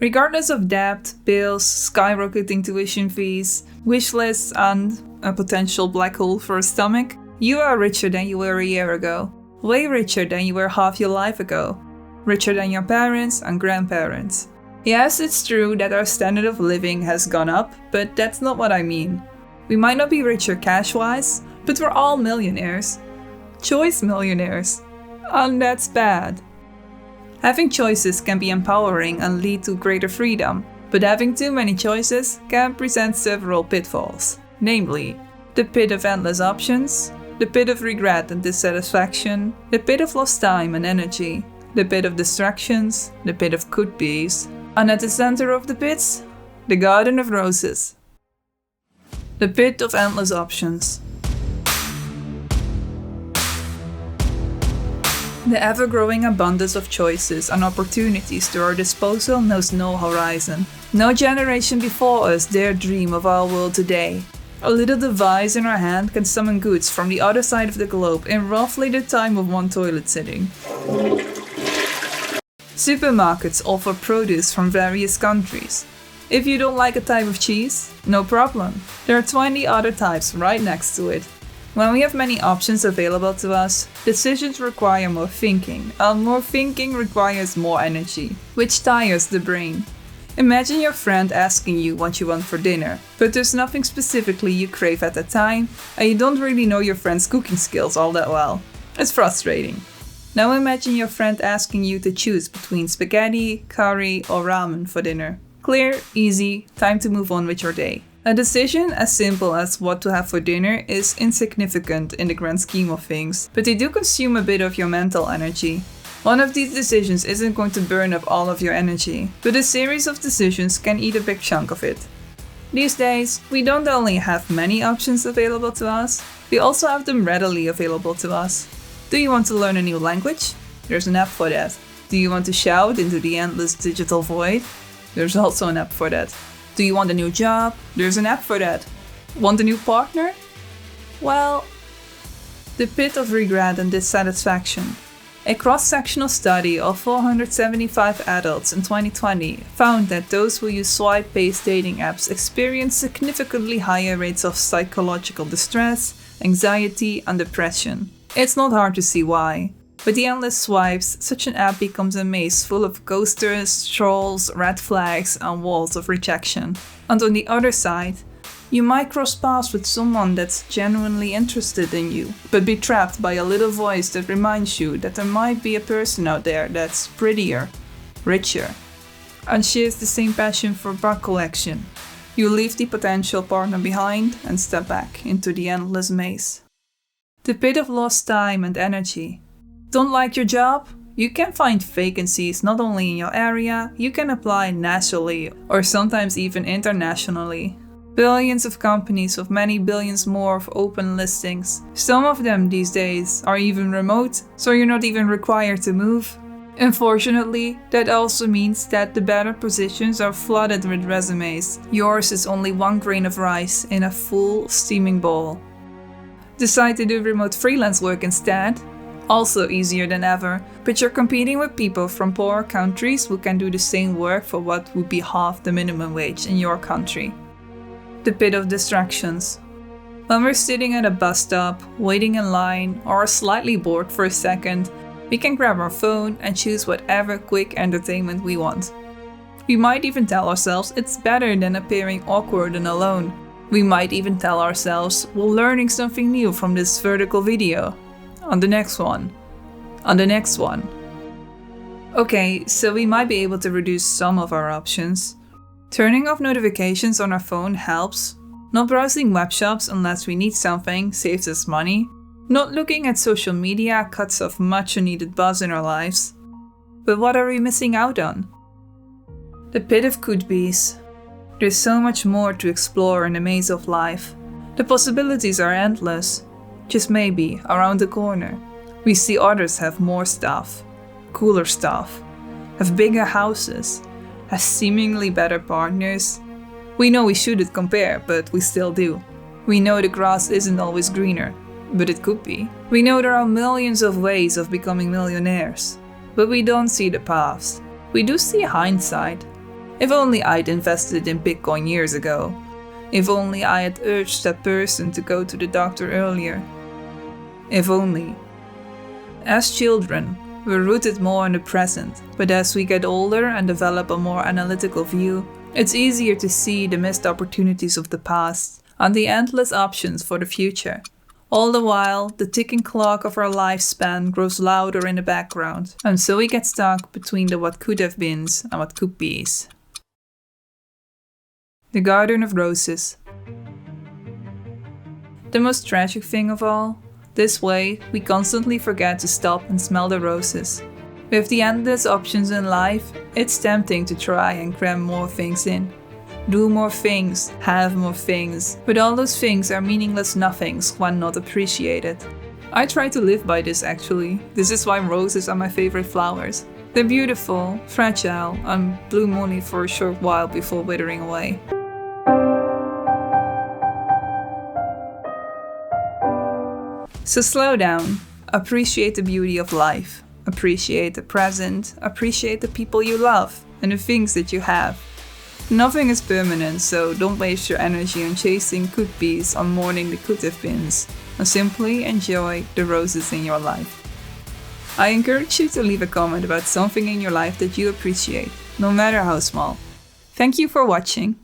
Regardless of debt, bills, skyrocketing tuition fees, wish lists, and a potential black hole for a stomach, you are richer than you were a year ago. Way richer than you were half your life ago. Richer than your parents and grandparents. Yes, it's true that our standard of living has gone up, but that's not what I mean. We might not be richer cash-wise, but we're all millionaires. Choice millionaires. And that's bad. Having choices can be empowering and lead to greater freedom, but having too many choices can present several pitfalls. Namely, the pit of endless options, the pit of regret and dissatisfaction, the pit of lost time and energy, the pit of distractions, the pit of could-bes, and at the center of the pits, the garden of roses. The pit of endless options. The ever-growing abundance of choices and opportunities to our disposal knows no horizon. No generation before us dared dream of our world today. A little device in our hand can summon goods from the other side of the globe in roughly the time of one toilet sitting. Supermarkets offer produce from various countries. If you don't like a type of cheese, no problem. There are 20 other types right next to it. When we have many options available to us, decisions require more thinking, and more thinking requires more energy, which tires the brain. Imagine your friend asking you what you want for dinner, but there's nothing specifically you crave at the time, and you don't really know your friend's cooking skills all that well. It's frustrating. Now imagine your friend asking you to choose between spaghetti, curry, or ramen for dinner. Clear, easy, time to move on with your day. A decision as simple as what to have for dinner is insignificant in the grand scheme of things, but they do consume a bit of your mental energy. One of these decisions isn't going to burn up all of your energy, but a series of decisions can eat a big chunk of it. These days, we don't only have many options available to us, we also have them readily available to us. Do you want to learn a new language? There's an app for that. Do you want to shout into the endless digital void? There's also an app for that. Do you want a new job? There's an app for that. Want a new partner? Well, the pit of regret and dissatisfaction. A cross-sectional study of 475 adults in 2020 found that those who use swipe-based dating apps experience significantly higher rates of psychological distress, anxiety, and depression. It's not hard to see why. With the endless swipes, such an app becomes a maze full of ghosters, trolls, red flags, and walls of rejection. And on the other side, you might cross paths with someone that's genuinely interested in you, but be trapped by a little voice that reminds you that there might be a person out there that's prettier, richer, and shares the same passion for bug collection. You leave the potential partner behind and step back into the endless maze. The pit of lost time and energy. Don't like your job? You can find vacancies not only in your area, you can apply nationally or sometimes even internationally. Billions of companies with many billions more of open listings. Some of them these days are even remote, so you're not even required to move. Unfortunately, that also means that the better positions are flooded with resumes. Yours is only one grain of rice in a full steaming bowl. Decide to do remote freelance work instead? Also easier than ever, but you're competing with people from poorer countries who can do the same work for what would be half the minimum wage in your country. The pit of distractions. When we're sitting at a bus stop, waiting in line, or are slightly bored for a second, we can grab our phone and choose whatever quick entertainment we want. We might even tell ourselves it's better than appearing awkward and alone. We might even tell ourselves we're learning something new from this vertical video. On the next one. On the next one. Okay, so we might be able to reduce some of our options. Turning off notifications on our phone helps. Not browsing web shops unless we need something saves us money. Not looking at social media cuts off much needed buzz in our lives. But what are we missing out on? The pit of could-bes. There's so much more to explore in the maze of life. The possibilities are endless. Just maybe, around the corner, we see others have more stuff, cooler stuff, have bigger houses, have seemingly better partners. We know we shouldn't compare, but we still do. We know the grass isn't always greener, but it could be. We know there are millions of ways of becoming millionaires, but we don't see the paths. We do see hindsight. If only I'd invested in Bitcoin years ago. If only I had urged that person to go to the doctor earlier. If only. As children, we're rooted more in the present, but as we get older and develop a more analytical view, it's easier to see the missed opportunities of the past and the endless options for the future. All the while, the ticking clock of our lifespan grows louder in the background, and so we get stuck between the what could have beens and what could be's. The Garden of Roses. The most tragic thing of all? This way, we constantly forget to stop and smell the roses. With the endless options in life, it's tempting to try and cram more things in. Do more things, have more things, but all those things are meaningless nothings when not appreciated. I try to live by this actually. This is why roses are my favorite flowers. They're beautiful, fragile, and bloom only for a short while before withering away. So slow down, appreciate the beauty of life, appreciate the present, appreciate the people you love, and the things that you have. Nothing is permanent, so don't waste your energy on chasing could-be's or mourning the could-have-beens, and simply enjoy the roses in your life. I encourage you to leave a comment about something in your life that you appreciate, no matter how small. Thank you for watching.